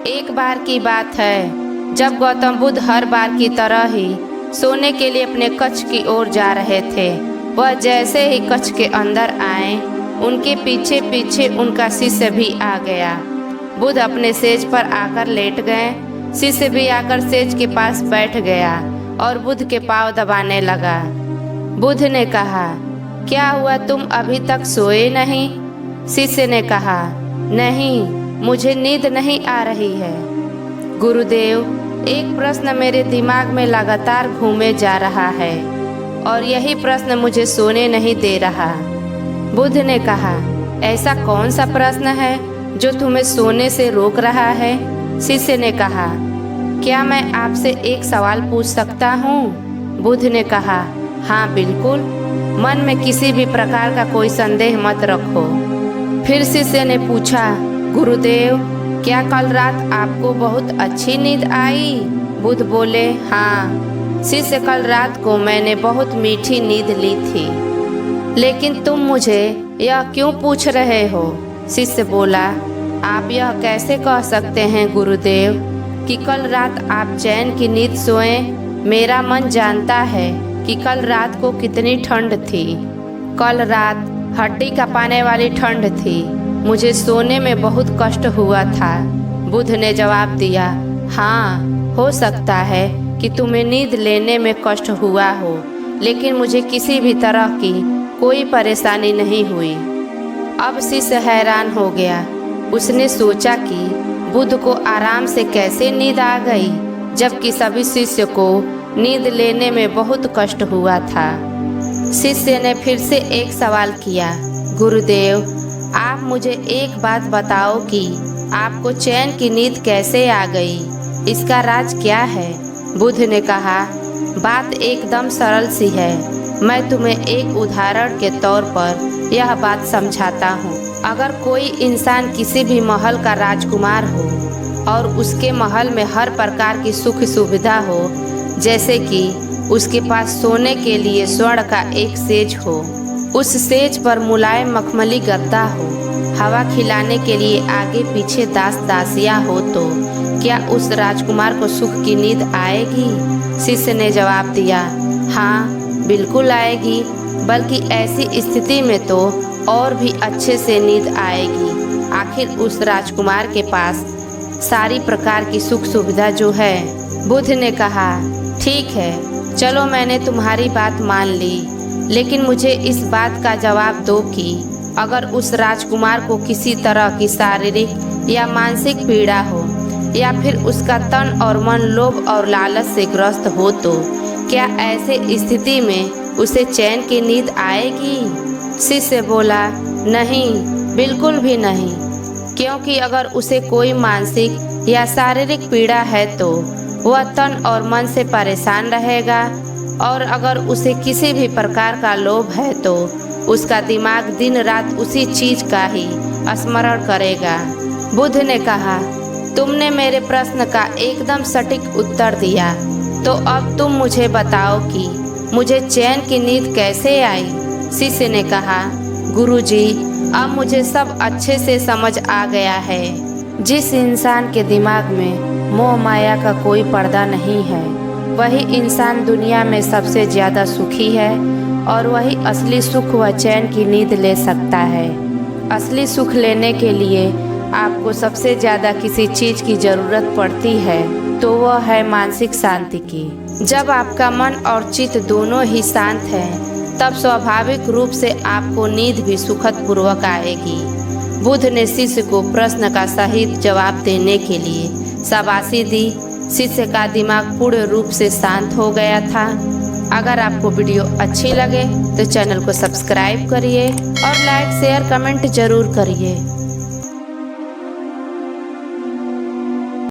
एक बार की बात है, जब गौतम बुद्ध हर बार की तरह ही सोने के लिए अपने कक्ष की ओर जा रहे थे। वह जैसे ही कक्ष के अंदर आए, उनके पीछे पीछे उनका शिष्य भी आ गया। बुद्ध अपने सेज पर आकर लेट गए। शिष्य भी आकर सेज के पास बैठ गया और बुद्ध के पांव दबाने लगा। बुद्ध ने कहा, क्या हुआ, तुम अभी तक सोए नहीं? शिष्य ने कहा, नहीं, मुझे नींद नहीं आ रही है। गुरुदेव, एक प्रश्न मेरे दिमाग में लगातार घूमे जा रहा है और यही प्रश्न मुझे सोने नहीं दे रहा। बुद्ध ने कहा, ऐसा कौन सा प्रश्न है जो तुम्हें सोने से रोक रहा है? शिष्य ने कहा, क्या मैं आपसे एक सवाल पूछ सकता हूँ? बुद्ध ने कहा, हाँ बिल्कुल, मन में किसी भी प्रकार का कोई संदेह मत रखो। फिर शिष्य ने पूछा, गुरुदेव, क्या कल रात आपको बहुत अच्छी नींद आई? बुद्ध बोले, हाँ शिष्य, कल रात को मैंने बहुत मीठी नींद ली थी। लेकिन तुम मुझे यह क्यों पूछ रहे हो? शिष्य बोला, आप यह कैसे कह सकते हैं गुरुदेव कि कल रात आप चैन की नींद सोए? मेरा मन जानता है कि कल रात को कितनी ठंड थी। कल रात हड्डी कांपने वाली ठंड थी। मुझे सोने में बहुत कष्ट हुआ था। बुद्ध ने जवाब दिया, हाँ हो सकता है कि तुम्हें नींद लेने में कष्ट हुआ हो, लेकिन मुझे किसी भी तरह की कोई परेशानी नहीं हुई। अब शिष्य हैरान हो गया। उसने सोचा कि बुद्ध को आराम से कैसे नींद आ गई, जबकि सभी शिष्य को नींद लेने में बहुत कष्ट हुआ था। शिष्य ने फिर से एक सवाल किया, गुरुदेव, आप मुझे एक बात बताओ कि आपको चैन की नींद कैसे आ गई? इसका राज क्या है? बुद्ध ने कहा, बात एकदम सरल सी है। मैं तुम्हें एक उदाहरण के तौर पर यह बात समझाता हूँ। अगर कोई इंसान किसी भी महल का राजकुमार हो और उसके महल में हर प्रकार की सुख सुविधा हो, जैसे कि उसके पास सोने के लिए स्वर्ण का एक सेज हो, उस सेज पर मुलायम मखमली गद्दा हो, हवा खिलाने के लिए आगे पीछे दास दासियां हो, तो क्या उस राजकुमार को सुख की नींद आएगी? शिष्य ने जवाब दिया, हाँ बिल्कुल आएगी, बल्कि ऐसी स्थिति में तो और भी अच्छे से नींद आएगी। आखिर उस राजकुमार के पास सारी प्रकार की सुख सुविधा जो है। बुद्ध ने कहा, ठीक है, चलो मैंने तुम्हारी बात मान ली, लेकिन मुझे इस बात का जवाब दो कि अगर उस राजकुमार को किसी तरह की शारीरिक या मानसिक पीड़ा हो, या फिर उसका तन और मन लोभ और लालच से ग्रस्त हो, तो क्या ऐसे स्थिति में उसे चैन की नींद आएगी? शिष्य बोला, नहीं, बिल्कुल भी नहीं, क्योंकि अगर उसे कोई मानसिक या शारीरिक पीड़ा है तो वह तन और मन से परेशान रहेगा, और अगर उसे किसी भी प्रकार का लोभ है तो उसका दिमाग दिन रात उसी चीज का ही स्मरण करेगा। बुद्ध ने कहा, तुमने मेरे प्रश्न का एकदम सटीक उत्तर दिया, तो अब तुम मुझे बताओ कि मुझे चैन की नींद कैसे आई? शिष्य ने कहा, गुरुजी, अब मुझे सब अच्छे से समझ आ गया है। जिस इंसान के दिमाग में मोह माया का कोई पर्दा नहीं है, वही इंसान दुनिया में सबसे ज़्यादा सुखी है, और वही असली सुख व चैन की नींद ले सकता है। असली सुख लेने के लिए आपको सबसे ज़्यादा किसी चीज़ की ज़रूरत पड़ती है, तो वह है मानसिक शांति की। जब आपका मन और चित्त दोनों ही शांत हैं, तब स्वाभाविक रूप से आपको नींद भी सुखद पूर्वक आएगी। बुद्ध ने शिष्य को प्रश्न का सही जवाब देने के लिए शाबाशी दी। शिष्य का दिमाग पूर्ण रूप से शांत हो गया था। अगर आपको वीडियो अच्छी लगे तो चैनल को सब्सक्राइब करिए और लाइक शेयर कमेंट जरूर करिए।